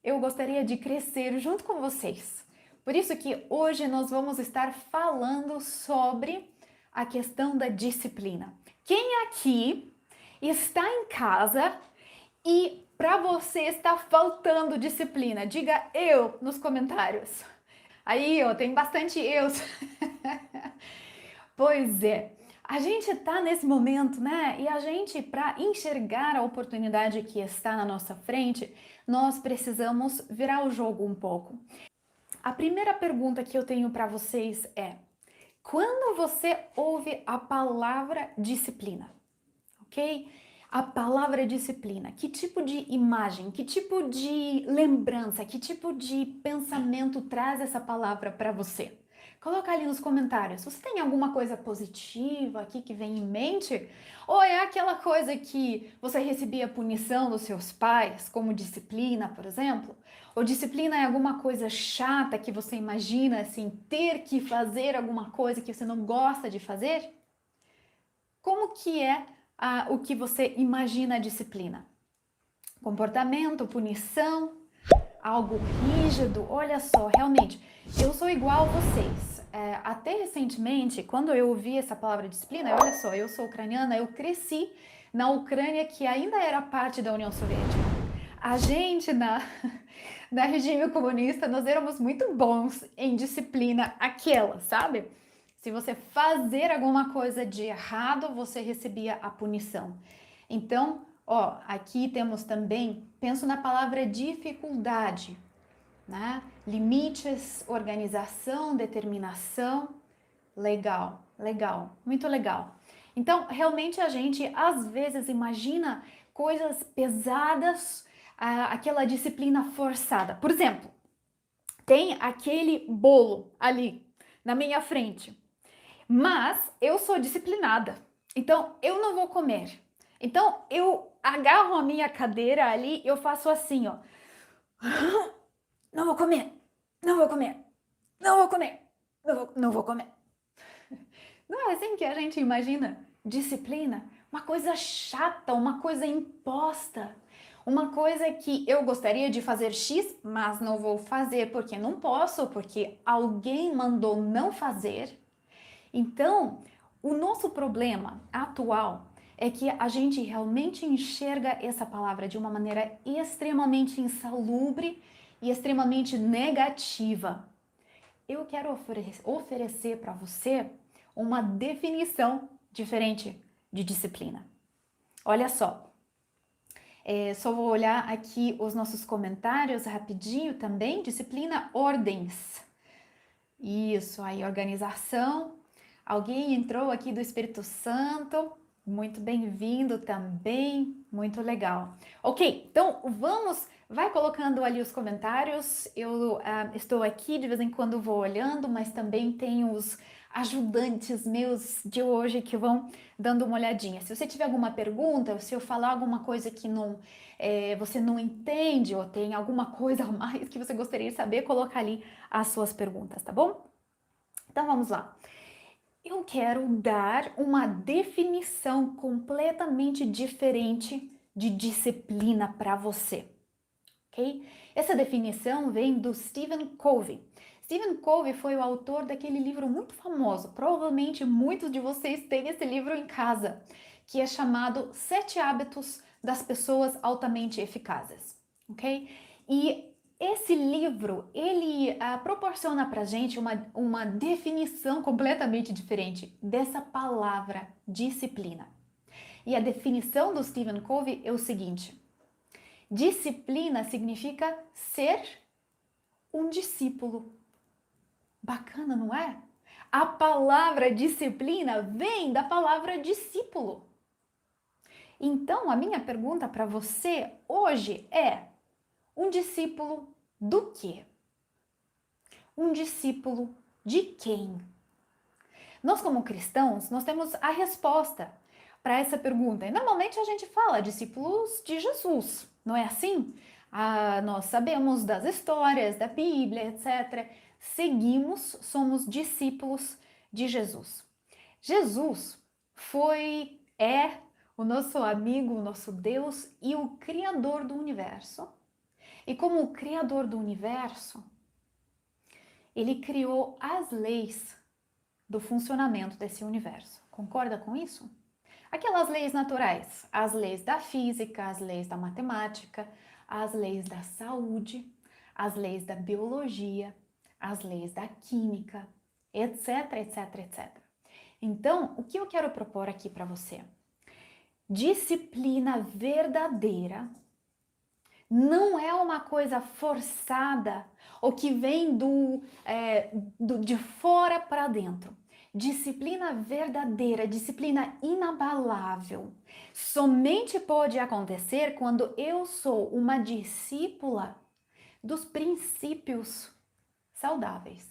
eu gostaria de crescer junto com vocês. Por isso que hoje nós vamos estar falando sobre a questão da disciplina. Quem aqui está em casa e para você está faltando disciplina? Diga eu nos comentários. Aí, ó, tem bastante eus. Pois é. A gente tá nesse momento, né? E a gente, para enxergar a oportunidade que está na nossa frente, nós precisamos virar o jogo um pouco. A primeira pergunta que eu tenho para vocês é: quando você ouve a palavra disciplina, ok? A palavra disciplina, que tipo de imagem, que tipo de lembrança, que tipo de pensamento traz essa palavra para você? Coloca ali nos comentários. Você tem alguma coisa positiva aqui que vem em mente? Ou é aquela coisa que você recebia punição dos seus pais, como disciplina, por exemplo? Ou disciplina é alguma coisa chata que você imagina assim, ter que fazer alguma coisa que você não gosta de fazer? Como que é o que você imagina a disciplina? Comportamento, punição, algo rígido? Olha só, realmente, eu sou igual a vocês. Até recentemente, quando eu ouvi essa palavra disciplina, olha só, eu sou ucraniana, eu cresci na Ucrânia, que ainda era parte da União Soviética. A gente, na regime comunista, nós éramos muito bons em disciplina aquela, sabe? Se você fazer alguma coisa de errado, você recebia a punição. Então, ó, aqui temos também, penso na palavra dificuldade, né? Limites, organização, determinação. Legal, legal, muito legal. Então, realmente a gente às vezes imagina coisas pesadas, aquela disciplina forçada. Por exemplo, tem aquele bolo ali na minha frente, mas eu sou disciplinada, então eu não vou comer. Então eu agarro a minha cadeira ali, eu faço assim, ó. Não vou comer, não vou comer, não vou comer, não vou comer. Não é assim que a gente imagina disciplina? Uma coisa chata, uma coisa imposta. Uma coisa que eu gostaria de fazer X, mas não vou fazer porque não posso, porque alguém mandou não fazer. Então, o nosso problema atual é que a gente realmente enxerga essa palavra de uma maneira extremamente insalubre e extremamente negativa. Eu quero oferecer para você uma definição diferente de disciplina. Olha só, só vou olhar aqui os nossos comentários rapidinho também. Disciplina, ordens. Isso, aí organização. Alguém entrou aqui do Espírito Santo. Muito bem-vindo também. Muito legal. Ok, então vai colocando ali os comentários. Eu estou aqui, de vez em quando vou olhando, mas também tenho os ajudantes meus de hoje que vão dando uma olhadinha. Se você tiver alguma pergunta, se eu falar alguma coisa que você não entende ou tem alguma coisa a mais que você gostaria de saber, coloca ali as suas perguntas, tá bom? Então vamos lá. Eu quero dar uma definição completamente diferente de disciplina para você, ok? Essa definição vem do Stephen Covey. Stephen Covey foi o autor daquele livro muito famoso, provavelmente muitos de vocês têm esse livro em casa, que é chamado Sete Hábitos das Pessoas Altamente Eficazes, ok? E esse livro, ele proporciona pra gente uma definição completamente diferente dessa palavra disciplina. E a definição do Stephen Covey é o seguinte: disciplina significa ser um discípulo. Bacana, não é? A palavra disciplina vem da palavra discípulo. Então, a minha pergunta para você hoje é: um discípulo do quê? Um discípulo de quem? Nós, como cristãos, nós temos a resposta para essa pergunta. E normalmente a gente fala discípulos de Jesus, não é assim? Nós sabemos das histórias da Bíblia, etc. Seguimos, somos discípulos de Jesus. Jesus é o nosso amigo, o nosso Deus e o Criador do universo. E como o criador do universo, ele criou as leis do funcionamento desse universo. Concorda com isso? Aquelas leis naturais, as leis da física, as leis da matemática, as leis da saúde, as leis da biologia, as leis da química, etc, etc, etc. Então, o que eu quero propor aqui para você? Disciplina verdadeira não é uma coisa forçada ou que vem de fora para dentro. Disciplina verdadeira, disciplina inabalável, somente pode acontecer quando eu sou uma discípula dos princípios saudáveis.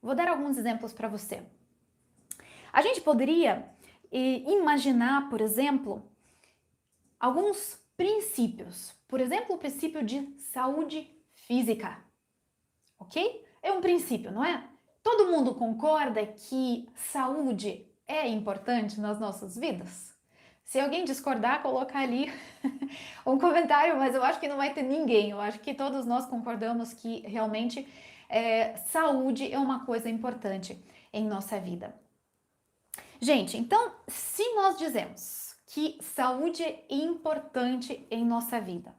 Vou dar alguns exemplos para você. A gente poderia imaginar, por exemplo, alguns princípios. Por exemplo, o princípio de saúde física, ok? É um princípio, não é? Todo mundo concorda que saúde é importante nas nossas vidas? Se alguém discordar, coloca ali um comentário, mas eu acho que não vai ter ninguém. Eu acho que todos nós concordamos que realmente saúde é uma coisa importante em nossa vida. Gente, então, se nós dizemos que saúde é importante em nossa vida,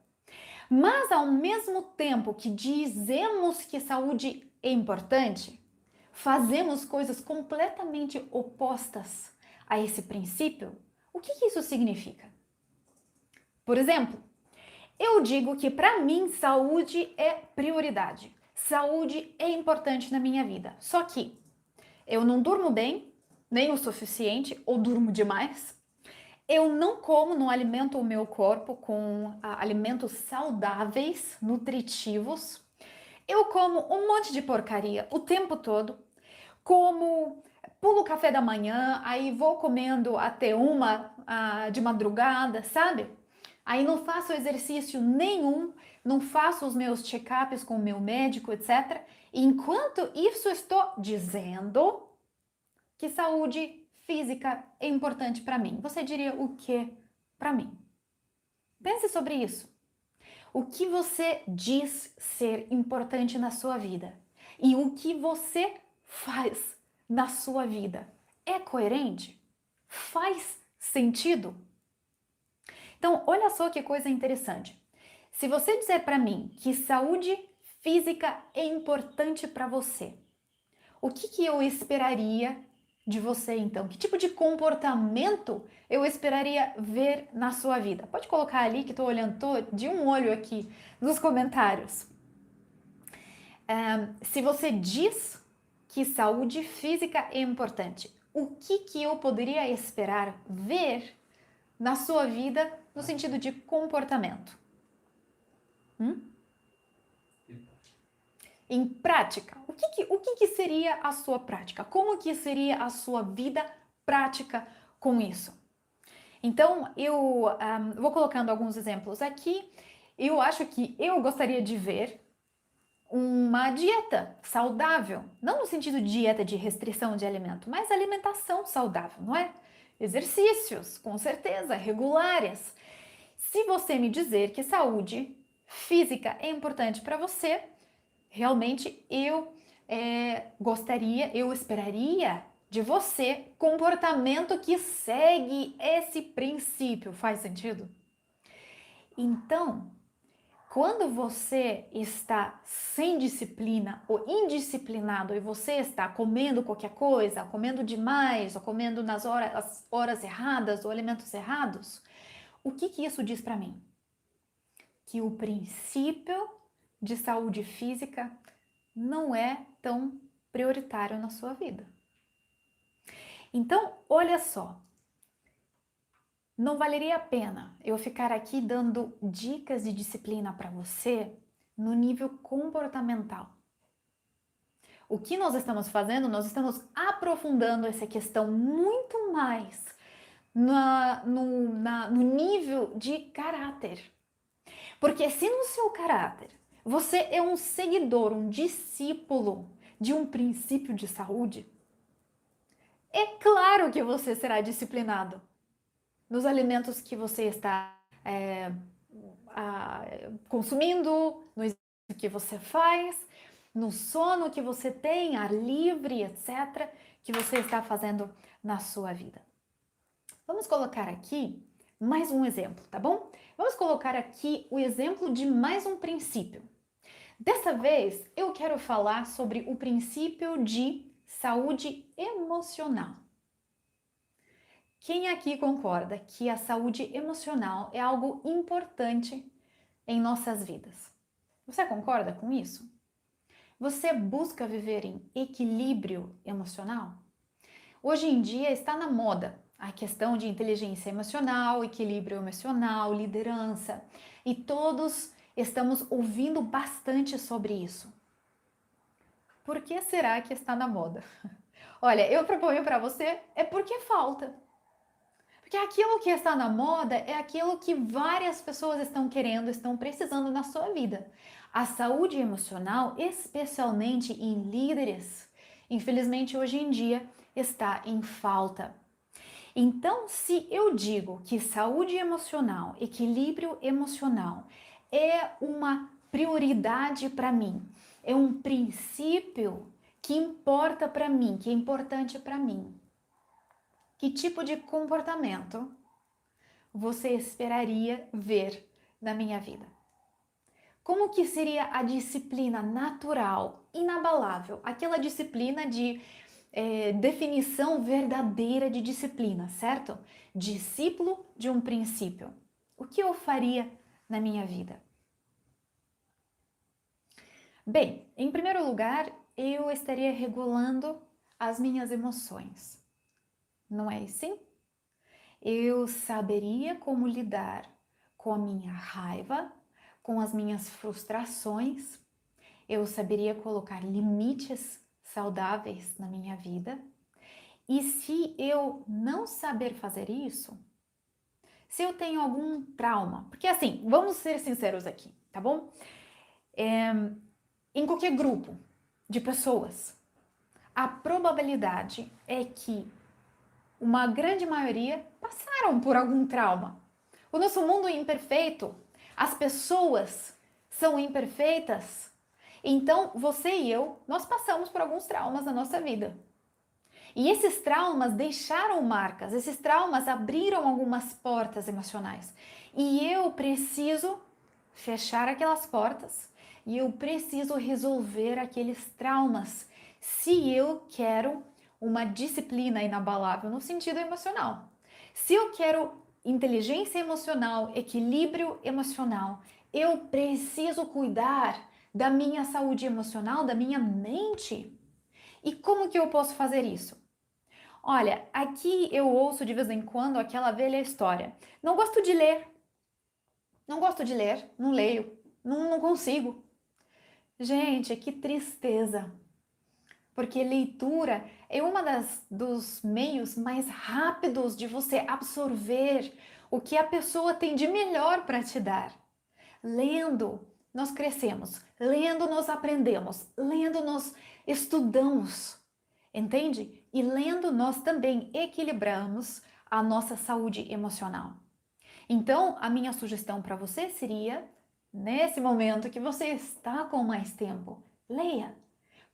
mas ao mesmo tempo que dizemos que saúde é importante, fazemos coisas completamente opostas a esse princípio, o que isso significa? Por exemplo, eu digo que para mim saúde é prioridade. Saúde é importante na minha vida. Só que eu não durmo bem, nem o suficiente, ou durmo demais. Eu não como, não alimento o meu corpo com alimentos saudáveis, nutritivos. Eu como um monte de porcaria o tempo todo. Como, pulo o café da manhã, aí vou comendo até de madrugada, sabe? Aí não faço exercício nenhum, não faço os meus check-ups com o meu médico, etc. Enquanto isso, estou dizendo que saúde física é importante para mim. Você diria o que para mim? Pense sobre isso. O que você diz ser importante na sua vida e o que você faz na sua vida é coerente? Faz sentido? Então, olha só que coisa interessante. Se você dizer para mim que saúde física é importante para você, o que eu esperaria de você então? Que tipo de comportamento eu esperaria ver na sua vida? Pode colocar ali que estou olhando, tô de um olho aqui nos comentários. Se você diz que saúde física é importante, o que eu poderia esperar ver na sua vida no sentido de comportamento? Em prática, o que seria a sua prática? Como que seria a sua vida prática com isso? Então, eu vou colocando alguns exemplos aqui. Eu acho que eu gostaria de ver uma dieta saudável, não no sentido de dieta de restrição de alimento, mas alimentação saudável, não é? Exercícios, com certeza, regulares. Se você me dizer que saúde física é importante para você, realmente eu eu esperaria de você comportamento que segue esse princípio. Faz sentido? Então, quando você está sem disciplina ou indisciplinado e você está comendo qualquer coisa, comendo demais ou comendo nas horas erradas ou alimentos errados, o que isso diz para mim? Que o princípio de saúde física não é tão prioritário na sua vida. Então, olha só, não valeria a pena eu ficar aqui dando dicas de disciplina para você no nível comportamental. O que nós estamos fazendo? Nós estamos aprofundando essa questão muito mais no nível de caráter. Porque se no seu caráter você é um seguidor, um discípulo de um princípio de saúde, é claro que você será disciplinado nos alimentos que você está consumindo, no exercício que você faz, no sono que você tem, ar livre, etc., que você está fazendo na sua vida. Vamos colocar aqui mais um exemplo, tá bom? Vamos colocar aqui o exemplo de mais um princípio. Dessa vez, eu quero falar sobre o princípio de saúde emocional. Quem aqui concorda que a saúde emocional é algo importante em nossas vidas? Você concorda com isso? Você busca viver em equilíbrio emocional? Hoje em dia está na moda a questão de inteligência emocional, equilíbrio emocional, liderança, e todos estamos ouvindo bastante sobre isso. Por que será que está na moda? Olha, eu proponho para você, é porque falta. Porque aquilo que está na moda é aquilo que várias pessoas estão querendo, estão precisando na sua vida. A saúde emocional, especialmente em líderes, infelizmente hoje em dia está em falta. Então, se eu digo que saúde emocional, equilíbrio emocional é uma prioridade para mim, é um princípio que importa para mim, que é importante para mim, que tipo de comportamento você esperaria ver na minha vida? Como que seria a disciplina natural, inabalável, aquela disciplina de definição verdadeira de disciplina, certo? Discípulo de um princípio. O que eu faria na minha vida? Bem, em primeiro lugar, eu estaria regulando as minhas emoções. Não é assim? Eu saberia como lidar com a minha raiva, com as minhas frustrações. Eu saberia colocar limites saudáveis na minha vida. E se eu não saber fazer isso, se eu tenho algum trauma, porque assim, vamos ser sinceros aqui, tá bom? Em qualquer grupo de pessoas, a probabilidade é que uma grande maioria passaram por algum trauma. O nosso mundo é imperfeito, as pessoas são imperfeitas, então você e eu, nós passamos por alguns traumas na nossa vida. E esses traumas deixaram marcas, esses traumas abriram algumas portas emocionais. E eu preciso fechar aquelas portas e eu preciso resolver aqueles traumas se eu quero uma disciplina inabalável no sentido emocional. Se eu quero inteligência emocional, equilíbrio emocional, eu preciso cuidar da minha saúde emocional, da minha mente. E como que eu posso fazer isso? Olha, aqui eu ouço de vez em quando aquela velha história. Não gosto de ler. Não gosto de ler, não leio, não consigo. Gente, que tristeza. Porque leitura é uma dos meios mais rápidos de você absorver o que a pessoa tem de melhor para te dar. Lendo, nós crescemos. Lendo, nós aprendemos. Lendo, nós estudamos. Entende? E lendo, nós também equilibramos a nossa saúde emocional. Então, a minha sugestão para você seria, nesse momento que você está com mais tempo, leia.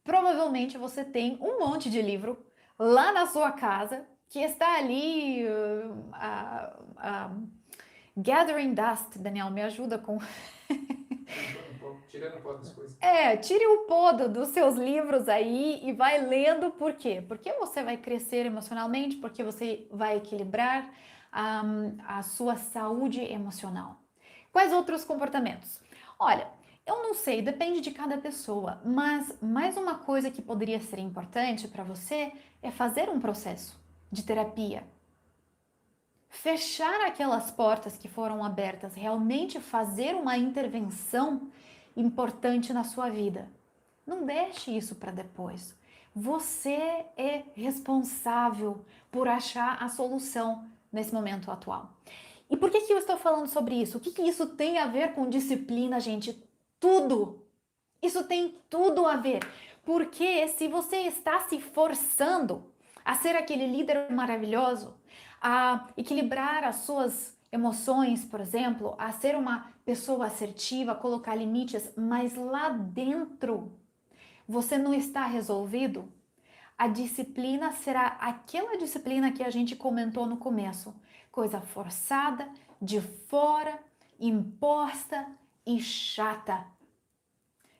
Provavelmente você tem um monte de livro lá na sua casa que está ali gathering dust. Daniel, me ajuda com Tirando pó das coisas. tire o pó dos seus livros aí e vai lendo, por quê? Porque você vai crescer emocionalmente, porque você vai equilibrar a sua saúde emocional. Quais outros comportamentos? Olha, eu não sei, depende de cada pessoa, mas mais uma coisa que poderia ser importante para você é fazer um processo de terapia. Fechar aquelas portas que foram abertas, realmente fazer uma intervenção importante na sua vida. Não deixe isso para depois. Você é responsável por achar a solução nesse momento atual. E por que eu estou falando sobre isso? O que isso tem a ver com disciplina, gente? Tudo! Isso tem tudo a ver. Porque se você está se forçando a ser aquele líder maravilhoso, a equilibrar as suas emoções, por exemplo, a ser uma pessoa assertiva, colocar limites, mas lá dentro você não está resolvido, a disciplina será aquela disciplina que a gente comentou no começo, coisa forçada, de fora, imposta e chata.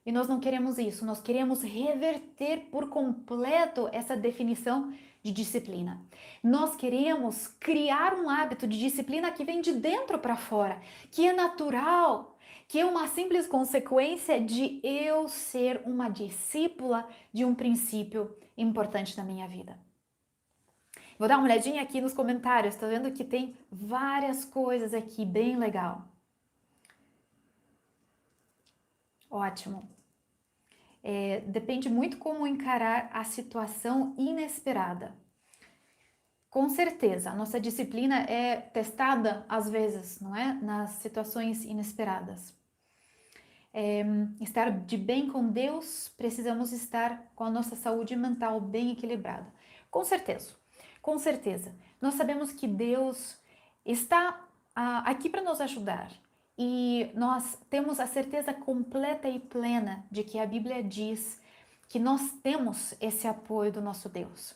E nós não queremos isso, nós queremos reverter por completo essa definição de disciplina. Nós queremos criar um hábito de disciplina que vem de dentro para fora, que é natural, que é uma simples consequência de eu ser uma discípula de um princípio importante na minha vida. Vou dar uma olhadinha aqui nos comentários, estou vendo que tem várias coisas aqui bem legal. Ótimo. Depende muito como encarar a situação inesperada. Com certeza, a nossa disciplina é testada às vezes, não é? Nas situações inesperadas. Estar de bem com Deus, precisamos estar com a nossa saúde mental bem equilibrada. Com certeza, com certeza. Nós sabemos que Deus está aqui para nos ajudar. E nós temos a certeza completa e plena de que a Bíblia diz que nós temos esse apoio do nosso Deus.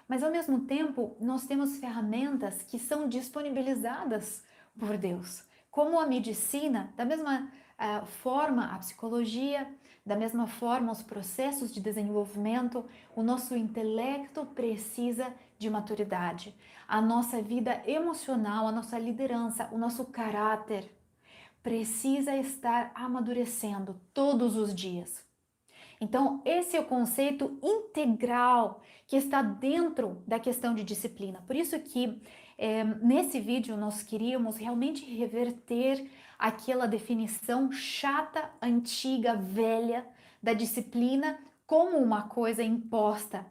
Mas ao mesmo tempo, nós temos ferramentas que são disponibilizadas por Deus, como a medicina, da mesma forma a psicologia, da mesma forma os processos de desenvolvimento, o nosso intelecto precisa de maturidade, a nossa vida emocional, a nossa liderança, o nosso caráter precisa estar amadurecendo todos os dias. Então, esse é o conceito integral que está dentro da questão de disciplina. Por isso que nesse vídeo nós queríamos realmente reverter aquela definição chata, antiga, velha da disciplina como uma coisa imposta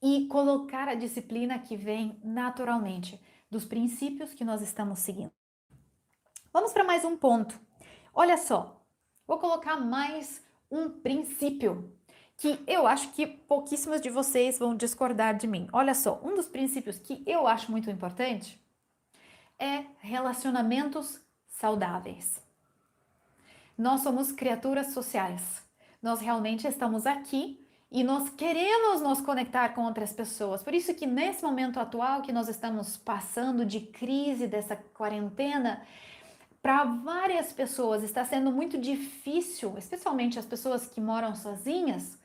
e colocar a disciplina que vem naturalmente dos princípios que nós estamos seguindo. Vamos para mais um ponto. Olha só, vou colocar mais um princípio que eu acho que pouquíssimas de vocês vão discordar de mim. Olha só, um dos princípios que eu acho muito importante é relacionamentos saudáveis. Nós somos criaturas sociais. Nós realmente estamos aqui e nós queremos nos conectar com outras pessoas. Por isso que nesse momento atual que nós estamos passando de crise dessa quarentena, para várias pessoas está sendo muito difícil, especialmente as pessoas que moram sozinhas,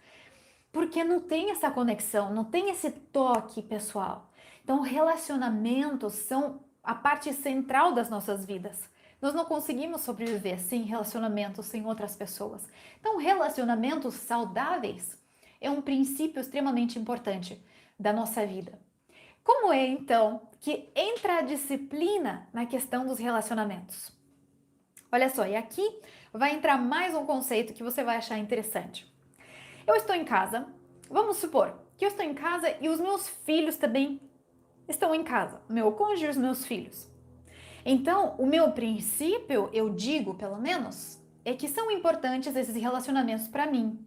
porque não tem essa conexão, não tem esse toque pessoal. Então, relacionamentos são a parte central das nossas vidas. Nós não conseguimos sobreviver sem relacionamentos, sem outras pessoas. Então, relacionamentos saudáveis é um princípio extremamente importante da nossa vida. Como é, então, que entra a disciplina na questão dos relacionamentos? Olha só, e aqui vai entrar mais um conceito que você vai achar interessante. Eu estou em casa, vamos supor que eu estou em casa e os meus filhos também estão em casa, meu cônjuge e os meus filhos. Então, o meu princípio, eu digo pelo menos, é que são importantes esses relacionamentos para mim.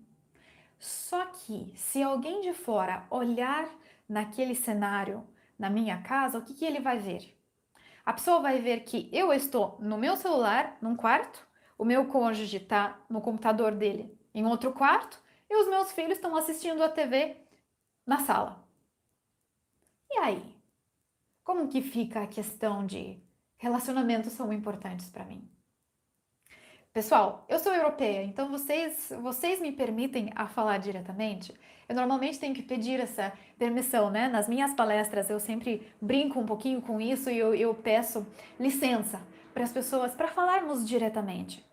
Só que se alguém de fora olhar naquele cenário, na minha casa, o que ele vai ver? A pessoa vai ver que eu estou no meu celular, num quarto, o meu cônjuge está no computador dele em outro quarto e os meus filhos estão assistindo a TV na sala. E aí? Como que fica a questão de relacionamentos são importantes para mim? Pessoal, eu sou europeia, então vocês me permitem a falar diretamente? Eu normalmente tenho que pedir essa permissão, né? Nas minhas palestras eu sempre brinco um pouquinho com isso e eu peço licença para as pessoas para falarmos diretamente.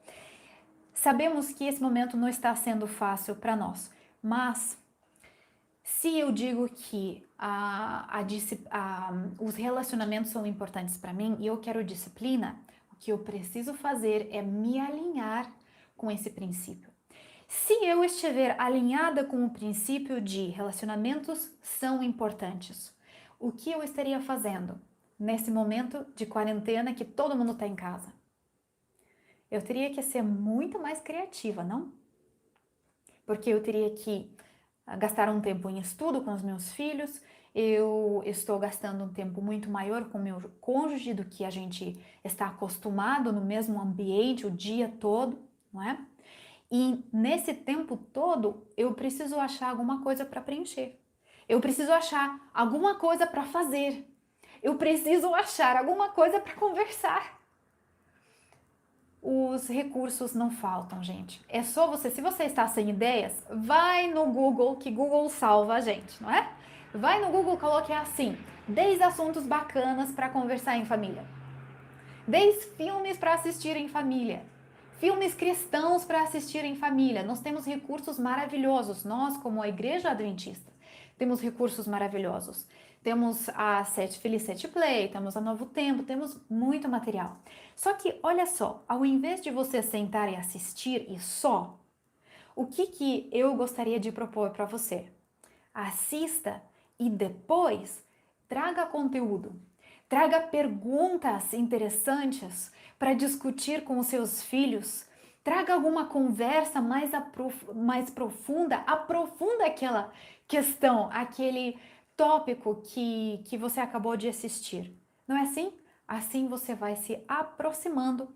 Sabemos que esse momento não está sendo fácil para nós, mas se eu digo que os relacionamentos são importantes para mim e eu quero disciplina, o que eu preciso fazer é me alinhar com esse princípio. Se eu estiver alinhada com o princípio de relacionamentos são importantes, o que eu estaria fazendo nesse momento de quarentena que todo mundo está em casa? Eu teria que ser muito mais criativa, não? Porque eu teria que gastar um tempo em estudo com os meus filhos, eu estou gastando um tempo muito maior com meu cônjuge do que a gente está acostumado no mesmo ambiente o dia todo, não é? E nesse tempo todo, eu preciso achar alguma coisa para preencher. Eu preciso achar alguma coisa para fazer. Eu preciso achar alguma coisa para conversar. Os recursos não faltam, gente. É só você, se você está sem ideias, vai no Google, que Google salva a gente, não é? Vai no Google, coloque assim: 10 assuntos bacanas para conversar em família. 10 filmes para assistir em família. Filmes cristãos para assistir em família. Nós temos recursos maravilhosos. Nós, como a Igreja Adventista, temos recursos maravilhosos. Temos a Feliz Sete Play, temos a Novo Tempo, temos muito material. Só que, olha só, ao invés de você sentar e assistir e só, o que eu gostaria de propor para você? Assista e depois traga conteúdo. Traga perguntas interessantes para discutir com os seus filhos. Traga alguma conversa mais profunda. Aprofunda aquela questão, aquele tópico que você acabou de assistir. Não é assim? Assim você vai se aproximando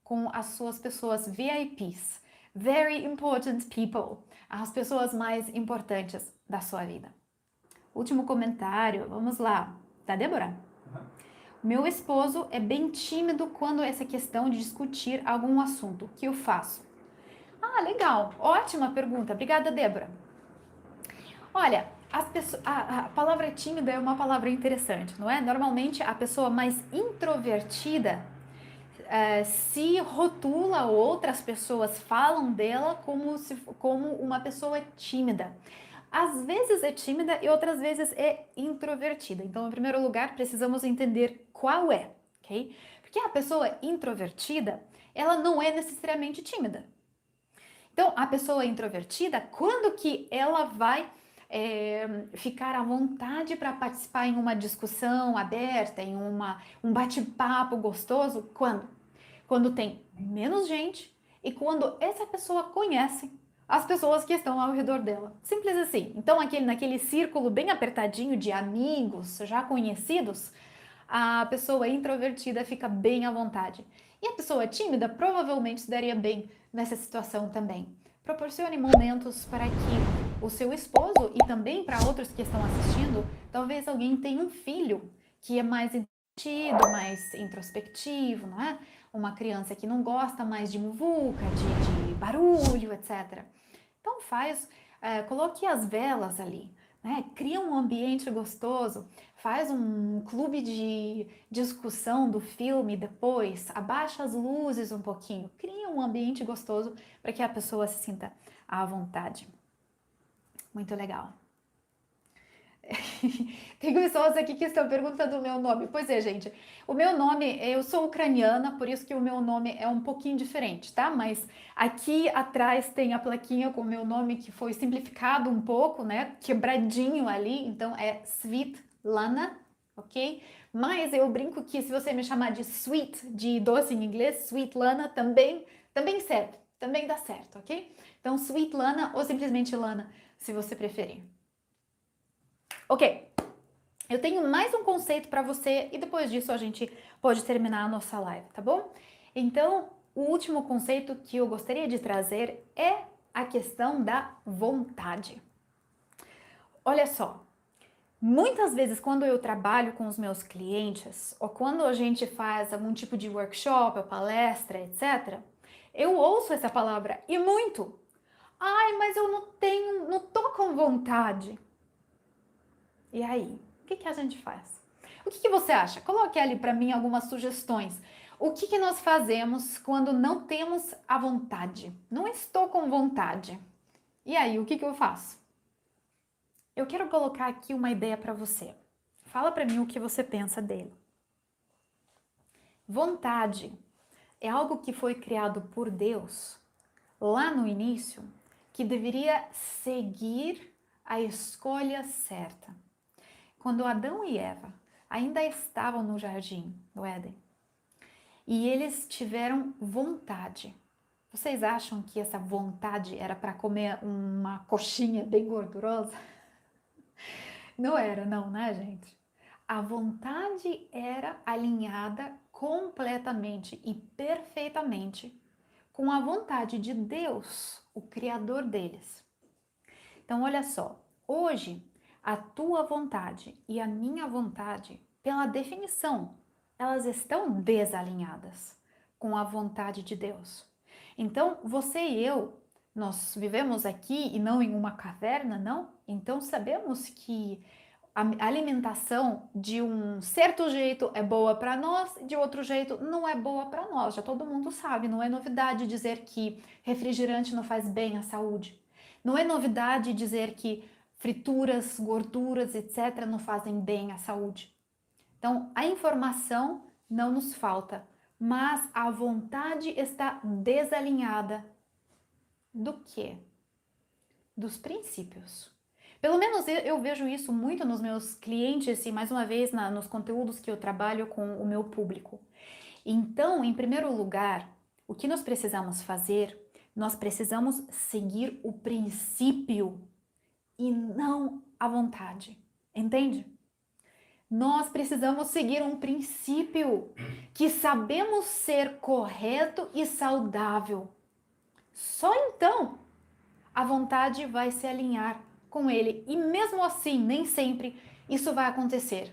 com as suas pessoas VIPs, Very Important People, as pessoas mais importantes da sua vida. Último comentário, vamos lá, da Débora. Meu esposo é bem tímido quando essa questão de discutir algum assunto. O que eu faço? Ah, legal, ótima pergunta. Obrigada, Débora. Olha, a palavra tímida é uma palavra interessante, não é? Normalmente a pessoa mais introvertida se rotula, outras pessoas falam dela como uma pessoa tímida. Às vezes é tímida e outras vezes é introvertida. Então, em primeiro lugar, precisamos entender qual é, ok? Porque a pessoa introvertida, ela não é necessariamente tímida. Então, a pessoa introvertida, quando que ela vai ficar à vontade para participar em uma discussão aberta, em um bate-papo gostoso? Quando? Quando tem menos gente e quando essa pessoa conhece as pessoas que estão ao redor dela. Simples assim. Então, naquele círculo bem apertadinho de amigos já conhecidos, a pessoa introvertida fica bem à vontade. E a pessoa tímida provavelmente se daria bem nessa situação também. Proporcione momentos para que o seu esposo e também para outros que estão assistindo, talvez alguém tenha um filho que é mais introvertido, mais introspectivo, não é? Uma criança que não gosta mais de muvuca, de barulho, etc. Então coloque as velas ali, né? Cria um ambiente gostoso, faz um clube de discussão do filme depois, abaixa as luzes um pouquinho, cria um ambiente gostoso para que a pessoa se sinta à vontade. Muito legal. Tem pessoas aqui que estão perguntando o meu nome. Pois é, gente. O meu nome, eu sou ucraniana, por isso que o meu nome é um pouquinho diferente, tá? Mas aqui atrás tem a plaquinha com o meu nome que foi simplificado um pouco, né? Quebradinho ali. Então é Svitlana, ok? Mas eu brinco que se você me chamar de sweet, de doce em inglês, Svitlana também serve. Também dá certo, ok? Então, Svitlana ou simplesmente Lana, se você preferir. Ok, eu tenho mais um conceito para você e depois disso a gente pode terminar a nossa live, tá bom? Então, o último conceito que eu gostaria de trazer é a questão da vontade. Olha só, muitas vezes quando eu trabalho com os meus clientes ou quando a gente faz algum tipo de workshop ou palestra, etc., eu ouço essa palavra e muito. Ai, mas eu não tô com vontade. E aí, o que a gente faz? O que você acha? Coloque ali para mim algumas sugestões. O que nós fazemos quando não temos a vontade? Não estou com vontade. E aí, o que eu faço? Eu quero colocar aqui uma ideia para você. Fala para mim o que você pensa dele. Vontade é algo que foi criado por Deus lá no início, que deveria seguir a escolha certa. Quando Adão e Eva ainda estavam no jardim do Éden e eles tiveram vontade. Vocês acham que essa vontade era para comer uma coxinha bem gordurosa? Não era, não, né, gente? A vontade era alinhada completamente e perfeitamente com a vontade de Deus, o Criador deles. Então, olha só, hoje a tua vontade e a minha vontade, pela definição, elas estão desalinhadas com a vontade de Deus. Então, você e eu, nós vivemos aqui e não em uma caverna, não? Então, sabemos que a alimentação de um certo jeito é boa para nós, de outro jeito não é boa para nós. Já todo mundo sabe, não é novidade dizer que refrigerante não faz bem à saúde. Não é novidade dizer que frituras, gorduras, etc., não fazem bem à saúde. Então, a informação não nos falta, mas a vontade está desalinhada do quê? Dos princípios. Pelo menos eu vejo isso muito nos meus clientes e, mais uma vez, nos conteúdos que eu trabalho com o meu público. Então, em primeiro lugar, o que nós precisamos fazer? Nós precisamos seguir o princípio e não a vontade. Entende? Nós precisamos seguir um princípio que sabemos ser correto e saudável. Só então a vontade vai se alinhar com ele. E mesmo assim, nem sempre isso vai acontecer.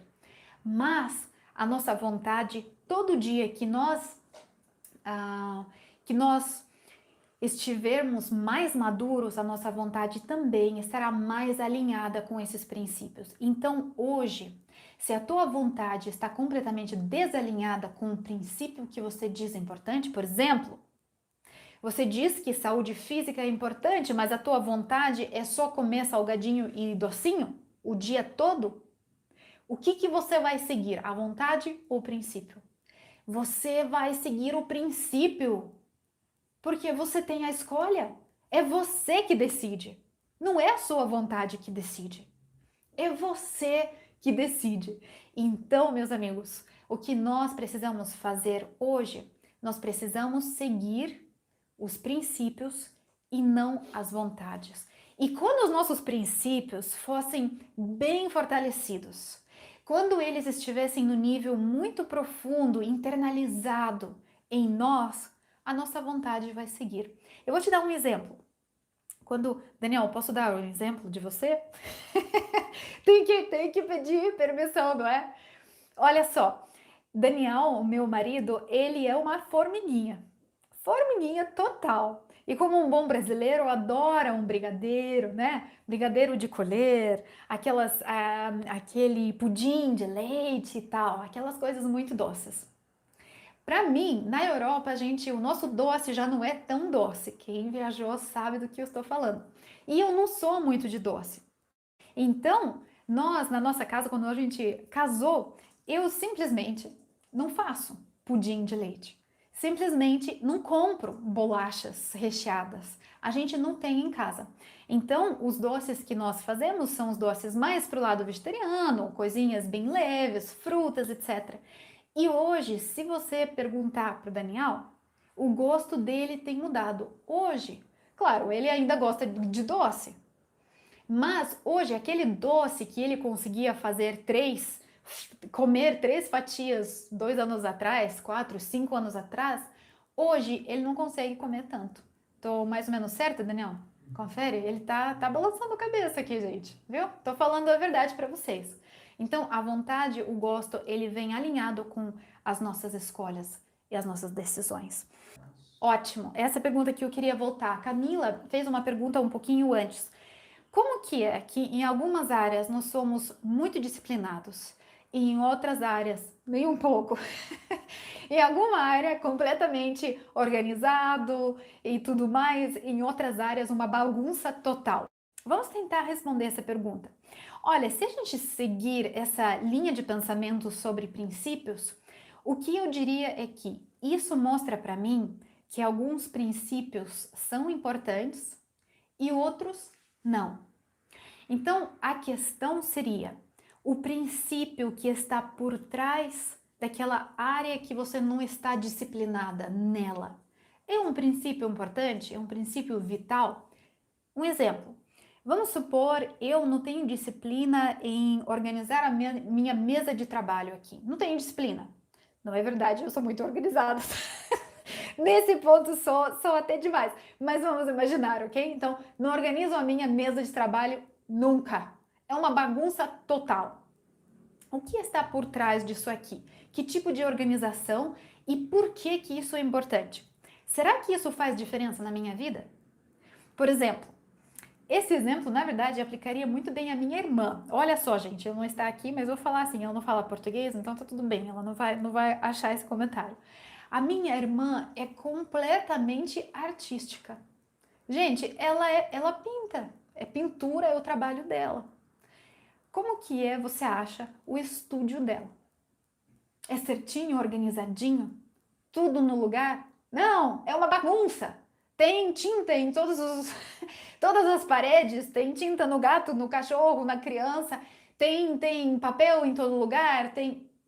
Mas a nossa vontade, todo dia que nós estivermos mais maduros, a nossa vontade também estará mais alinhada com esses princípios. Então, hoje, se a tua vontade está completamente desalinhada com o princípio que você diz importante, por exemplo, você diz que saúde física é importante, mas a tua vontade é só comer salgadinho e docinho o dia todo? O que você vai seguir? A vontade ou o princípio? Você vai seguir o princípio, porque você tem a escolha. É você que decide. Não é a sua vontade que decide. É você que decide. Então, meus amigos, o que nós precisamos fazer hoje? Nós precisamos seguir os princípios e não as vontades. E quando os nossos princípios fossem bem fortalecidos, quando eles estivessem no nível muito profundo, internalizado em nós, a nossa vontade vai seguir. Eu vou te dar um exemplo. Daniel, posso dar um exemplo de você? tem que pedir permissão, não é? Olha só, Daniel, o meu marido, ele é uma formiguinha. Formiguinha total. E como um bom brasileiro, adora um brigadeiro, né? Brigadeiro de colher, aquele pudim de leite e tal, aquelas coisas muito doces. Para mim, na Europa, o nosso doce já não é tão doce. Quem viajou sabe do que eu estou falando. E eu não sou muito de doce. Então, nós, na nossa casa, quando a gente casou, eu simplesmente não faço pudim de leite. Simplesmente não compro bolachas recheadas. A gente não tem em casa. Então, os doces que nós fazemos são os doces mais pro lado vegetariano, coisinhas bem leves, frutas, etc. E hoje, se você perguntar para o Daniel, o gosto dele tem mudado. Hoje, claro, ele ainda gosta de doce, mas hoje, aquele doce que ele conseguia comer 3 fatias 2 anos atrás, 4, 5 anos atrás, hoje ele não consegue comer tanto. Tô mais ou menos certa, Daniel? Confere? Ele tá balançando a cabeça aqui, gente, viu? Tô falando a verdade para vocês. Então, a vontade, o gosto, ele vem alinhado com as nossas escolhas e as nossas decisões. Ótimo. Essa pergunta que eu queria voltar. A Camila fez uma pergunta um pouquinho antes. Como que é que em algumas áreas nós somos muito disciplinados e em outras áreas nem um pouco? Em alguma área completamente organizado e tudo mais, em outras áreas uma bagunça total. Vamos tentar responder essa pergunta. Olha, se a gente seguir essa linha de pensamento sobre princípios, o que eu diria é que isso mostra para mim que alguns princípios são importantes e outros não. Então, a questão seria o princípio que está por trás daquela área que você não está disciplinada nela. É um princípio importante? É um princípio vital? Um exemplo. Vamos supor, eu não tenho disciplina em organizar a minha mesa de trabalho aqui. Não tenho disciplina. Não é verdade, eu sou muito organizada. Nesse ponto sou até demais. Mas vamos imaginar, ok? Então, não organizo a minha mesa de trabalho nunca. É uma bagunça total. O que está por trás disso aqui? Que tipo de organização e por que que isso é importante? Será que isso faz diferença na minha vida? Por exemplo, esse exemplo, na verdade, aplicaria muito bem à minha irmã. Olha só, gente, ela não está aqui, mas vou falar assim, ela não fala português, então tá tudo bem, ela não vai achar esse comentário. A minha irmã é completamente artística. Gente, ela pinta. É pintura, é o trabalho dela. Como que é, você acha, o estúdio dela? É certinho, organizadinho? Tudo no lugar? Não, é uma bagunça. Tem tinta em todas as paredes, tem tinta no gato, no cachorro, na criança, tem papel em todo lugar,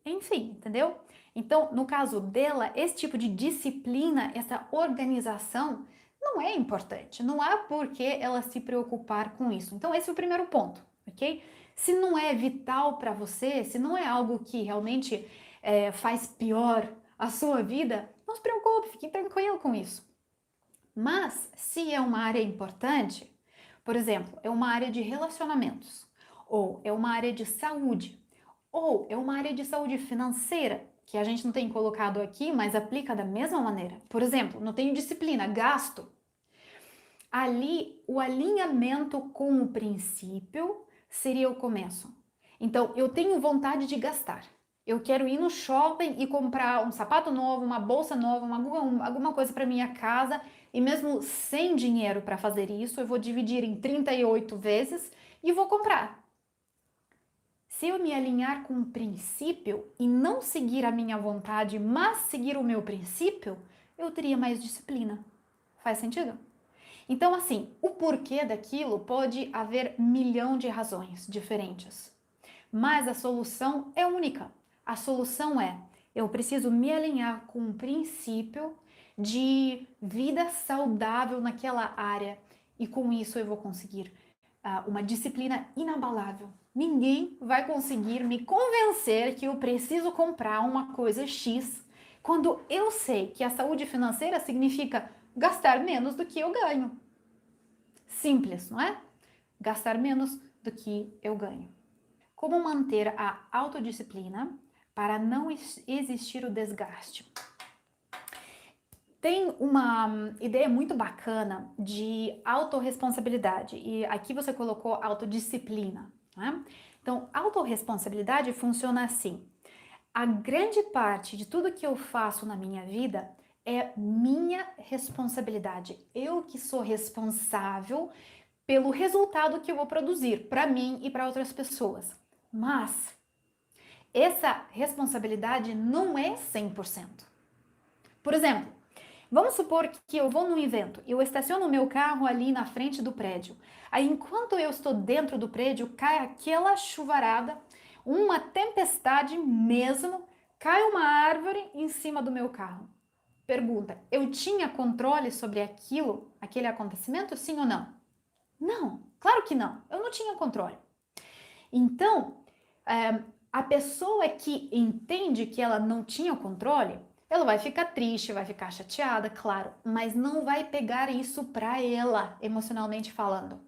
enfim, entendeu? Então, no caso dela, esse tipo de disciplina, essa organização, não é importante. Não há por que ela se preocupar com isso. Então, esse é o primeiro ponto, ok? Se não é vital para você, se não é algo que realmente faz pior a sua vida, não se preocupe, fique tranquilo com isso. Mas se é uma área importante, por exemplo, é uma área de relacionamentos, ou é uma área de saúde, ou é uma área de saúde financeira, que a gente não tem colocado aqui, mas aplica da mesma maneira. Por exemplo, não tenho disciplina, gasto. Ali, o alinhamento com o princípio seria o começo. Então, eu tenho vontade de gastar. Eu quero ir no shopping e comprar um sapato novo, uma bolsa nova, alguma coisa para minha casa. E mesmo sem dinheiro para fazer isso, eu vou dividir em 38 vezes e vou comprar. Se eu me alinhar com o princípio e não seguir a minha vontade, mas seguir o meu princípio, eu teria mais disciplina. Faz sentido? Então, assim, o porquê daquilo pode haver milhão de razões diferentes, mas a solução é única. A solução é: eu preciso me alinhar com um princípio de vida saudável naquela área e com isso eu vou conseguir uma disciplina inabalável. Ninguém vai conseguir me convencer que eu preciso comprar uma coisa X quando eu sei que a saúde financeira significa gastar menos do que eu ganho. Simples, não é? Gastar menos do que eu ganho. Como manter a autodisciplina para não existir o desgaste? Tem uma ideia muito bacana de autorresponsabilidade e aqui você colocou autodisciplina, né? Então, autorresponsabilidade funciona assim: a grande parte de tudo que eu faço na minha vida é minha responsabilidade. Eu que sou responsável pelo resultado que eu vou produzir para mim e para outras pessoas. Mas essa responsabilidade não é 100%. Por exemplo, vamos supor que eu vou num evento, eu estaciono o meu carro ali na frente do prédio. Aí, enquanto eu estou dentro do prédio, cai aquela chuvarada, uma tempestade mesmo, cai uma árvore em cima do meu carro. Pergunta: eu tinha controle sobre aquele acontecimento, sim ou não? Não, claro que não. Eu não tinha controle. Então, a pessoa que entende que ela não tinha controle, ela vai ficar triste, vai ficar chateada, claro, mas não vai pegar isso para ela, emocionalmente falando.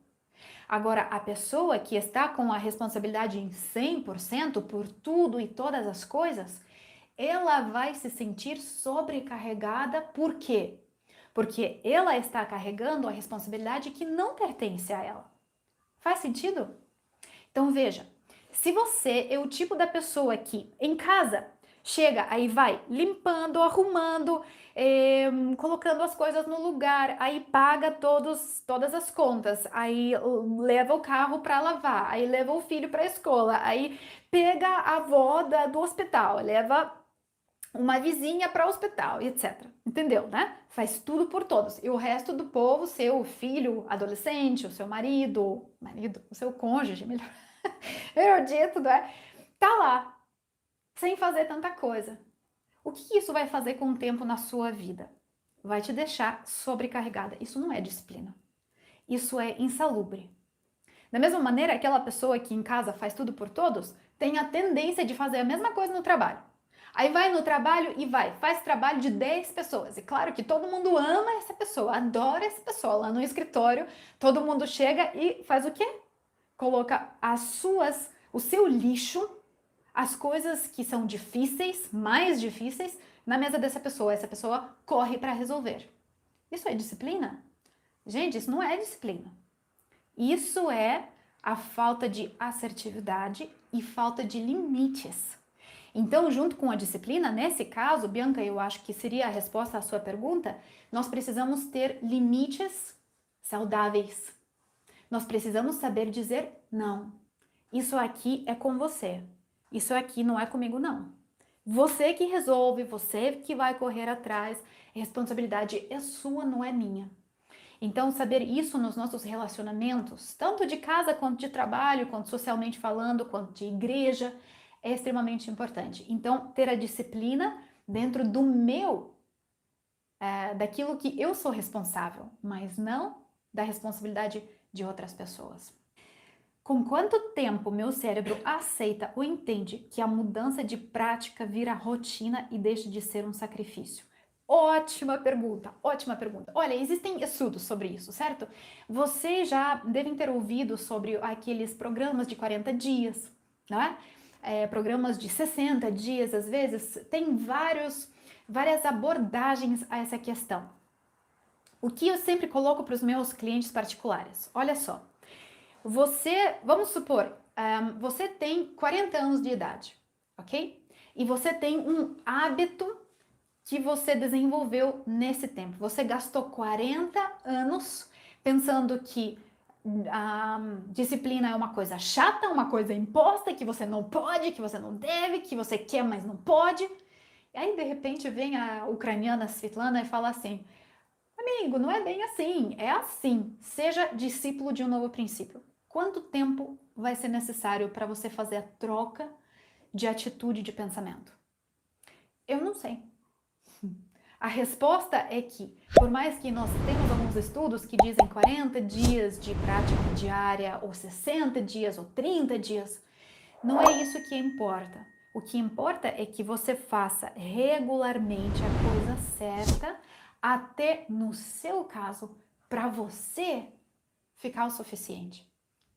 Agora, a pessoa que está com a responsabilidade em 100% por tudo e todas as coisas, ela vai se sentir sobrecarregada. Por quê? Porque ela está carregando a responsabilidade que não pertence a ela. Faz sentido? Então veja, se você é o tipo da pessoa que em casa chega, aí vai limpando, arrumando, colocando as coisas no lugar, aí paga todas as contas, aí leva o carro para lavar, aí leva o filho para a escola, aí pega a avó do hospital, leva uma vizinha para o hospital, etc. Entendeu, né? Faz tudo por todos. E o resto do povo, seu filho, adolescente, o seu marido, o seu cônjuge, melhor dito, né? Tá lá, sem fazer tanta coisa. O que isso vai fazer com o tempo na sua vida? Vai te deixar sobrecarregada. Isso não é disciplina. Isso é insalubre. Da mesma maneira, aquela pessoa que em casa faz tudo por todos tem a tendência de fazer a mesma coisa no trabalho. Aí vai no trabalho e faz trabalho de 10 pessoas. E claro que todo mundo ama essa pessoa, adora essa pessoa. Lá no escritório, todo mundo chega e faz o quê? Coloca o seu lixo, as coisas que são difíceis, mais difíceis, na mesa dessa pessoa. Essa pessoa corre para resolver. Isso é disciplina? Gente, isso não é disciplina. Isso é a falta de assertividade e falta de limites. Então, junto com a disciplina, nesse caso, Bianca, eu acho que seria a resposta à sua pergunta, nós precisamos ter limites saudáveis. Nós precisamos saber dizer não. Isso aqui é com você. Isso aqui não é comigo, não. Você que resolve, você que vai correr atrás, a responsabilidade é sua, não é minha. Então, saber isso nos nossos relacionamentos, tanto de casa quanto de trabalho, quanto socialmente falando, quanto de igreja, é extremamente importante. Então, ter a disciplina dentro daquilo que eu sou responsável, mas não da responsabilidade de outras pessoas. Com quanto tempo meu cérebro aceita ou entende que a mudança de prática vira rotina e deixa de ser um sacrifício? Ótima pergunta, ótima pergunta. Olha, existem estudos sobre isso, certo? Vocês já devem ter ouvido sobre aqueles programas de 40 dias, né? Programas de 60 dias, às vezes, tem várias abordagens a essa questão. O que eu sempre coloco para os meus clientes particulares? Olha só, vamos supor, você tem 40 anos de idade, ok? E você tem um hábito que você desenvolveu nesse tempo. Você gastou 40 anos pensando que a disciplina é uma coisa chata, uma coisa imposta, que você não pode, que você não deve, que você quer, mas não pode. E aí, de repente, vem a ucraniana Svetlana e fala assim: amigo, não é bem assim, é assim. Seja discípulo de um novo princípio. Quanto tempo vai ser necessário para você fazer a troca de atitude de pensamento? Eu não sei. A resposta é que, por mais que nós temos alguns estudos que dizem 40 dias de prática diária, ou 60 dias, ou 30 dias, não é isso que importa. O que importa é que você faça regularmente a coisa certa, até no seu caso, para você ficar o suficiente.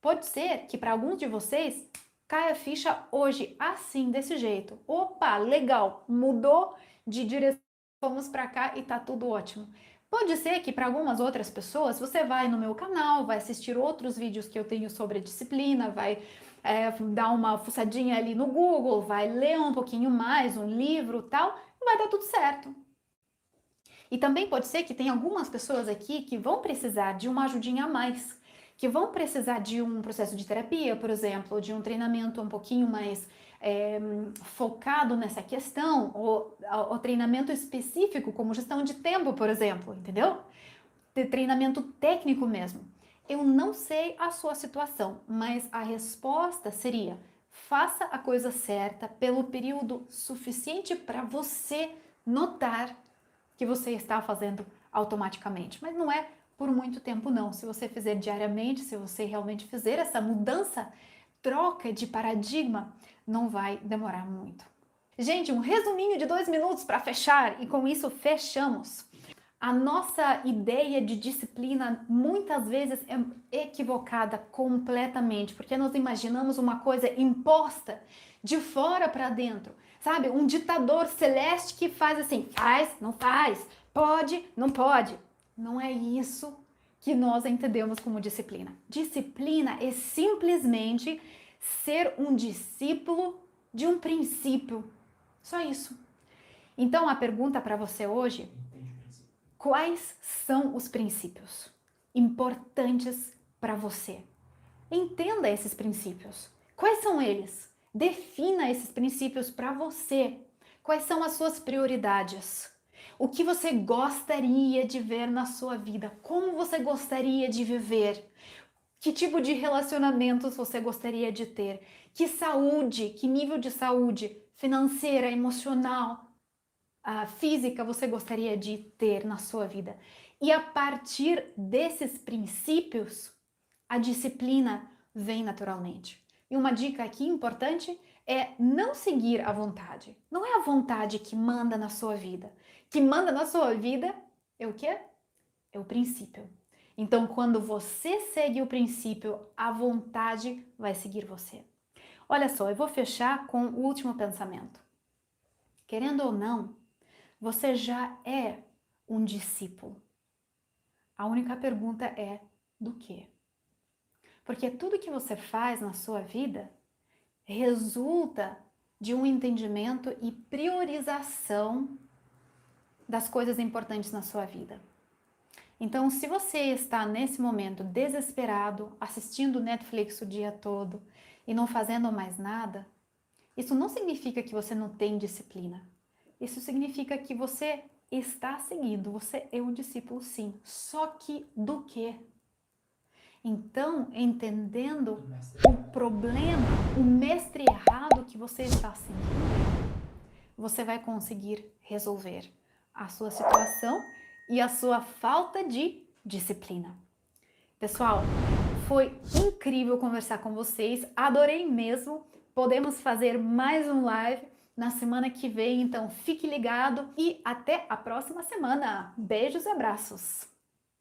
Pode ser que para alguns de vocês caia a ficha hoje, assim, desse jeito. Opa, legal, mudou de direção, vamos para cá e tá tudo ótimo. Pode ser que para algumas outras pessoas você vai no meu canal, vai assistir outros vídeos que eu tenho sobre disciplina, vai dar uma fuçadinha ali no Google, vai ler um pouquinho mais, um livro tal, e vai dar tudo certo. E também pode ser que tem algumas pessoas aqui que vão precisar de uma ajudinha a mais, que vão precisar de um processo de terapia, por exemplo, de um treinamento um pouquinho mais focado nessa questão, ou treinamento específico, como gestão de tempo, por exemplo, entendeu? De treinamento técnico mesmo. Eu não sei a sua situação, mas a resposta seria: faça a coisa certa pelo período suficiente para você notar que você está fazendo automaticamente. Mas não é por muito tempo não. Se você fizer diariamente, se você realmente fizer essa mudança, troca de paradigma, não vai demorar muito. Gente, um resuminho de 2 minutos para fechar e com isso fechamos. A nossa ideia de disciplina muitas vezes é equivocada completamente, porque nós imaginamos uma coisa imposta de fora para dentro, sabe? Um ditador celeste que faz assim, faz, não faz, pode, não pode. Não é isso que nós entendemos como disciplina. Disciplina é simplesmente ser um discípulo de um princípio. Só isso. Então a pergunta para você hoje: quais são os princípios importantes para você? Entenda esses princípios. Quais são eles? Defina esses princípios para você. Quais são as suas prioridades? O que você gostaria de ver na sua vida? Como você gostaria de viver? Que tipo de relacionamentos você gostaria de ter? Que saúde, que nível de saúde financeira, emocional, física você gostaria de ter na sua vida? E a partir desses princípios, a disciplina vem naturalmente. E uma dica aqui importante é não seguir a vontade. Não é a vontade que manda na sua vida. Que manda na sua vida é o quê? É o princípio. Então, quando você segue o princípio, a vontade vai seguir você. Olha só, eu vou fechar com o último pensamento. Querendo ou não, você já é um discípulo. A única pergunta é do quê? Porque tudo que você faz na sua vida resulta de um entendimento e priorização das coisas importantes na sua vida. Então, se você está nesse momento desesperado, assistindo Netflix o dia todo e não fazendo mais nada, isso não significa que você não tem disciplina. Isso significa que você está seguindo, você é um discípulo sim. Só que do quê? Então, entendendo o problema, o mestre errado que você está seguindo, você vai conseguir resolver a sua situação e a sua falta de disciplina. Pessoal, foi incrível conversar com vocês, adorei mesmo. Podemos fazer mais um live na semana que vem, então fique ligado e até a próxima semana. Beijos e abraços!